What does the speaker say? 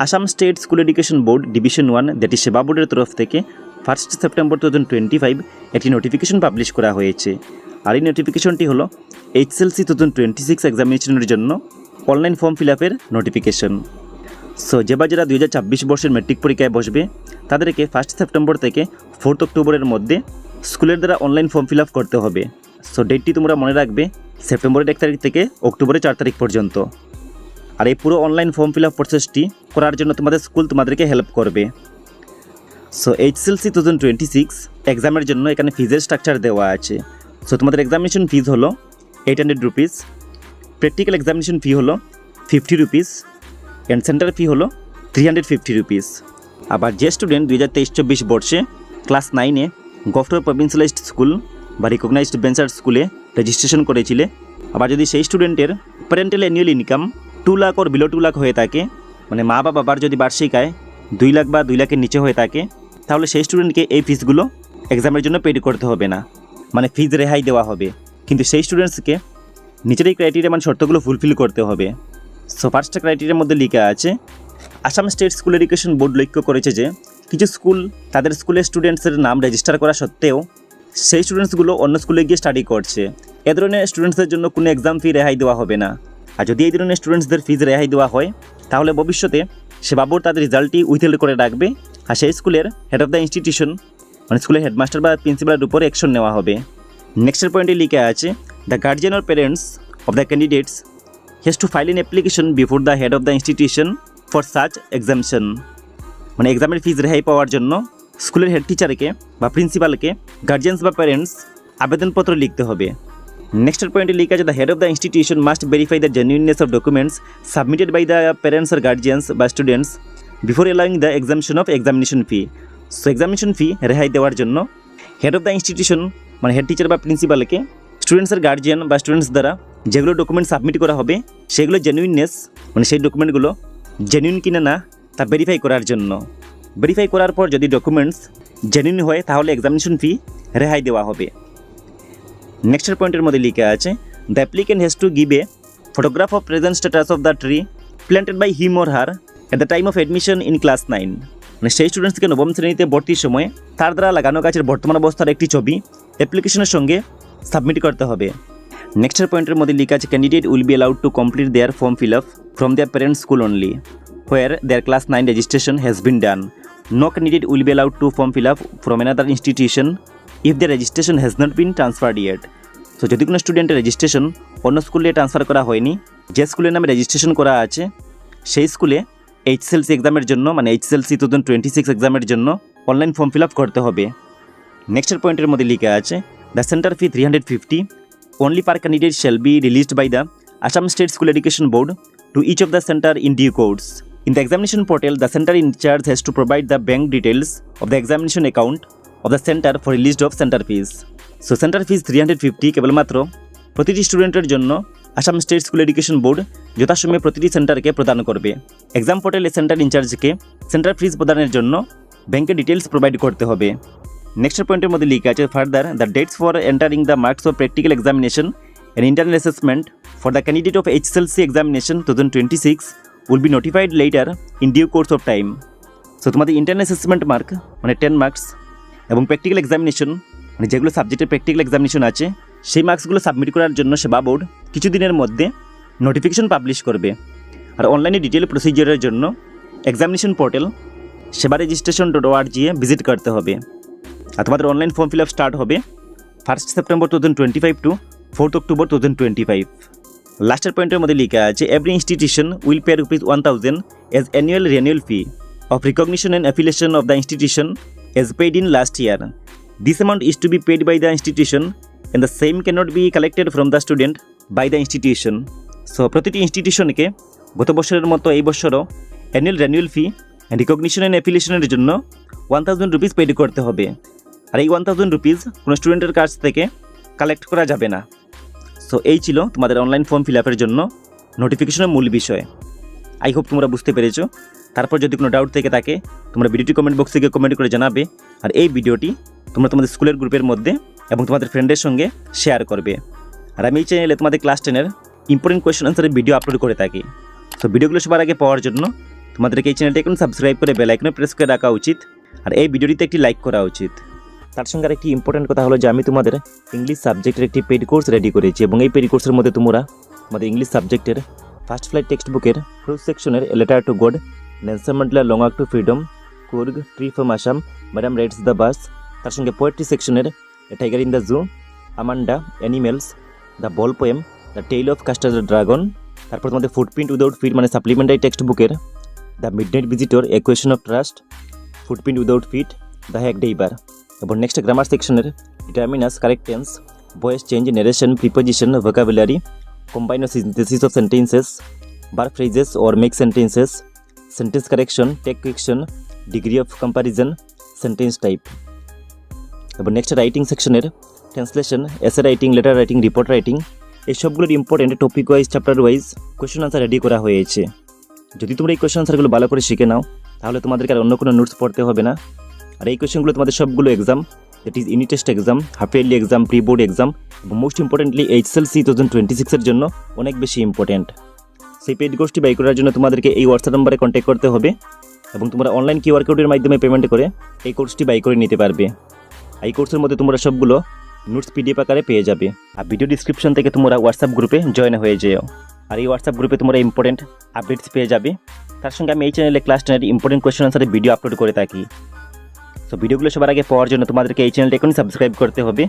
Assam state school education board division 1 that is সেবা বোর্ডের তরফ থেকে 1 সেপ্টেম্বর 2025 একটি নোটিফিকেশন পাবলিশ করা হয়েছে। আর এই নোটিফিকেশনটি হলো HSLC 2026 এক্সামিনেশনের জন্য অনলাইন ফর্ম ফিল আপের নোটিফিকেশন। সো যারা 2024 বর্ষের মেট্রিক পরীক্ষায় বসবে তাদেরকে 1 সেপ্টেম্বর থেকে 4 অক্টোবরের মধ্যে স্কুলের দ্বারা অনলাইন ফর্ম ফিল আপ করতে হবে। সো ডেটটি তোমরা মনে রাখবে সেপ্টেম্বরের 1 তারিখ থেকে অক্টোবরের 4 তারিখ পর্যন্ত। আর এই পুরো অনলাইন ফর্ম ফিল আপ প্রসেসটি করার জন্য তোমাদের স্কুল তোমাদেরকে হেল্প করবে। সো HSLC 2026 এক্সামের জন্য এখানে ফিজের স্ট্রাকচার দেওয়া আছে। সো তোমাদের এক্সামিনেশন ফিজ হলো 800 রুপিস, প্র্যাকটিক্যাল এক্সামিনেশন ফি হলো 50 রুপিস অ্যান্ড সেন্টার ফি হলো 350 রুপিস। আবার যে স্টুডেন্ট 2023-24 বর্ষে ক্লাস 9-এ গভর্নমেন্ট প্রভিন্সিয়ালাইজড স্কুল বা রিকগনাইজড বেঞ্চার স্কুলে রেজিস্ট্রেশন করেছিলে, আবার যদি সেই স্টুডেন্টের প্যারেন্টাল অ্যানুয়াল ইনকাম 2 লাখ ওর বিলো 2 লাখ হয়ে থাকে, মানে মা বা বাবার যদি বার্ষিক আয় 2 লাখ বা 2 লাখের নিচে হয়ে থাকে, তাহলে সেই স্টুডেন্টকে এই ফিসগুলো এক্সামের জন্য পেড করতে হবে না, মানে ফিজ রেহাই দেওয়া হবে। কিন্তু সেই স্টুডেন্টসকে নিচের এই ক্রাইটেরিয়া মানে শর্তগুলো ফুলফিল করতে হবে। সো ফার্স্টটা ক্রাইটেরিয়ার মধ্যে লেখা আছে Assam state school education board লক্ষ্য করেছে যে কিছু স্কুল তাদের স্কুলের স্টুডেন্টসের নাম রেজিস্টার করা সত্ত্বেও সেই স্টুডেন্টসগুলো অন্য স্কুলে গিয়ে স্টাডি করছে। এ ধরনের স্টুডেন্টসদের জন্য কোনো এক্সাম ফি রেহাই দেওয়া হবে না। আর যদি এই ধরনের স্টুডেন্টসদের ফিজ রেহাই দেওয়া হয় তাহলে ভবিষ্যতে সেবা বোর্ড তাদের রেজাল্টটি উইথহোল্ড করে রাখবে আর সেই স্কুলের হেড অফ দ্য ইনস্টিটিউশন মানে স্কুলের হেডমাস্টার বা প্রিন্সিপালের উপরে অ্যাকশন নেওয়া হবে। নেক্সটের পয়েন্টে লেখা আছে the guardian or parents of the candidates has to file an application before the head of the institution for such exemption. মানে এক্সামের ফিজ রেহাই পাওয়ার জন্য স্কুলের হেড টিচারকে বা প্রিন্সিপালকে গার্জিয়ানস বা প্যারেন্টস আবেদনপত্র লিখতে হবে। নেক্সটের পয়েন্টে লেখা আছে the head of the institution must verify the genuineness of documents submitted by the parents আর গার্জিয়ানস বা students before allowing the exemption of examination fee. So examination fee রেহাই দেওয়ার জন্য হেড অফ দ্য ইনস্টিটিউশন মানে head teacher বা প্রিন্সিপালকে স্টুডেন্টসের guardian বা students দ্বারা যেগুলো ডকুমেন্ট সাবমিট করা হবে সেগুলো জেনুইননেস মানে সেই ডকুমেন্টগুলো জেনুইন কিনা না তা ভেরিফাই করার জন্য। ভেরিফাই করার পর যদি ডকুমেন্টস জেনুইন হয় তাহলে এক্সামিনেশন ফি রেহাই দেওয়া হবে। নেক্সটের পয়েন্টের মধ্যে লেখা আছে the applicant has to give a photograph of present status of the tree planted by him or her at the time of admission in class 9। মানে সেই স্টুডেন্টসকে নবম শ্রেণীতে ভর্তির সময় তার দ্বারা লাগানো গাছের বর্তমান অবস্থার একটি ছবি অ্যাপ্লিকেশনের সঙ্গে সাবমিট করতে হবে। নেক্সটের পয়েন্টের মধ্যে লেখা আছে candidate will be allowed to complete their form fill up from their parents school only where their class 9 registration has been done. No candidate will be allowed to form fill up from another institution if their registration has not been transferred yet. So যদি কোনো স্টুডেন্টের registration অন্য স্কুলে transfer করা হয়নি, যে স্কুলের নামে রেজিস্ট্রেশন করা আছে সেই স্কুলে HSLC এক্সামের জন্য মানে HSLC 2026 এক্সামের জন্য অনলাইন ফর্ম ফিল আপ করতে হবে। নেক্সটের পয়েন্টের মধ্যে লেখা আছে the centre fee 350 only per candidate shall be released by the Assam State School Education Board to each of the center in due course. In the examination portal, the center in charge has to provide the bank details of the examination account of the center for release of center fees. So center fees 350 কেবলমাত্র প্রতিটি স্টুডেন্টের জন্য Assam state school education board যথাসময়ে প্রতিটি সেন্টারকে প্রদান করবে। Exam পোর্টালে centre ইনচার্জকে centre ফিজ প্রদানের জন্য ব্যাংকের ডিটেলস প্রোভাইড করতে হবে। নেক্সট পয়েন্টের মধ্যে লেখা আছে further the dates for entering the marks of practical examination and internal assessment for the candidate of HSLC examination 2026 will be notified later in due course of time. So তোমাদের internal assessment mark মানে 10 marks এবং practical examination মানে যেগুলো সাবজেক্টের practical examination আছে সেই মার্কসগুলো submit করার জন্য সেবা বোর্ড কিছুদিনের মধ্যে নোটিফিকেশন পাবলিশ করবে। আর অনলাইনে ডিটেল প্রসিজিওরের জন্য এক্সামিনেশন পোর্টাল সেবা registration.org ভিজিট করতে হবে। আর তোমাদের online form fill up start হবে 1 সেপ্টেম্বর 2025 টু 4 অক্টোবর 2025। লাস্টের পয়েন্টের মধ্যে লেখা আছে every institution will pay ₹1000 as annual renewal fee of recognition and affiliation of the institution as paid in last year. This amount is to be paid by the institution and the same cannot be collected from the student by the institution. So প্রতিটি ইনস্টিটিউশনকে গত বছরের মতো এই বছরও annual renewal fee recognition and অ্যাফিলিয়েশনের জন্য 1000 rupees paid করতে হবে। আর এই 1000 রুপিস কোনো স্টুডেন্টের কাছ থেকে কালেক্ট করা যাবে না। সো এই ছিল তোমাদের অনলাইন ফর্ম ফিল আপের জন্য নোটিফিকেশনের মূল বিষয়। আই হোপ তোমরা বুঝতে পেরেছো। তারপর যদি কোনো ডাউট থেকে থাকে তোমরা ভিডিওটি কমেন্ট বক্সে গিয়ে কমেন্ট করে জানাবে। আর এই ভিডিওটি তোমরা তোমাদের স্কুলের গ্রুপের মধ্যে এবং তোমাদের ফ্রেন্ডের সঙ্গে শেয়ার করবে। আর আমি এই চ্যানেলে তোমাদের ক্লাস 10-এর ইম্পর্টেন্ট কোয়েশ্চেন আনসারের ভিডিও আপলোড করে থাকি। সো ভিডিওগুলো সবার আগে পাওয়ার জন্য তোমাদেরকে এই চ্যানেলটা এখন সাবস্ক্রাইব করে বেল আইকনে প্রেস করে রাখা উচিত আর এই ভিডিওটিতে একটি লাইক করা উচিত। তার সঙ্গে আরেকটি ইম্পর্টেন্ট কথা হলো যে আমি তোমাদের ইংলিশ সাবজেক্টের একটি পেইড কোর্স রেডি করেছি এবং এই পেইড কোর্সের মধ্যে তোমরা আমাদের ইংলিশ সাবজেক্টের ফার্স্ট ফ্লাইট টেক্সট বুকের প্রুফ সেকশনের a letter to god, Nelson Mandela long walk to freedom, Coorg, tree from Assam, madam rides the bus, তার সঙ্গে পোয়েট্রি সেকশনের a tiger in the zoo, Amanda, animals, the ball poem, the tale of custard the dragon, তারপর তোমাদের footprint without feet মানে supplementary text বুকের the midnight visitor, a question of trust, footprint without feet, the hack ডেইবার, এবং next grammar সেকশনের determiners, correct tense, voice change, narration, preposition, vocabulary, combine or synthesis of sentences, bar phrases or make sentences, sentence correction, tag question, degree of comparison, sentence type, এবং next writing সেকশনের translation, essay writing, letter writing, report writing, এই সবগুলোর important topic wise, chapter wise question answer ready করা হয়েছে। যদি তোমরা এই question আনসারগুলো ভালো করে শিখে নাও তাহলে তোমাদেরকে আর অন্য কোনো নোটস পড়তে হবে না। আর এই কোয়েশ্চনগুলো তোমাদের সবগুলো exam, that is unit test exam, half yearly exam, pre board exam এবং মোস্ট ইম্পর্টেন্টলি HSLC 2026 জন্য অনেক বেশি ইম্পর্টেন্ট। সেই পেইড কোর্সটি বাই করার জন্য তোমাদেরকে এই হোয়াটসঅ্যাপ নম্বরে কন্ট্যাক্ট করতে হবে এবং তোমরা অনলাইন কিউআর কোডের মাধ্যমে পেমেন্ট করে এই কোর্সটি বাই করে নিতে পারবে। এই কোর্সের মধ্যে তোমরা সবগুলো নোটস PDF আকারে পেয়ে যাবে। আর ভিডিও ডিসক্রিপশন থেকে তোমরা হোয়াটসঅ্যাপ গ্রুপে জয়েন হয়ে যেও। আর এই হোয়াটসঅ্যাপ গ্রুপে তোমরা ইম্পর্টেন্ট আপডেটস পেয়ে যাবে। তার সঙ্গে আমি এই চ্যানেলে ক্লাস 10 ইম্পর্টেন্ট কোয়েশ্চন আনসারের ভিডিও আপলোড করে থাকি। সো ভিডিওগুলো সবার আগে পাওয়ার জন্য তোমাদেরকে এই চ্যানেলটা এখনই সাবস্ক্রাইব করতে হবে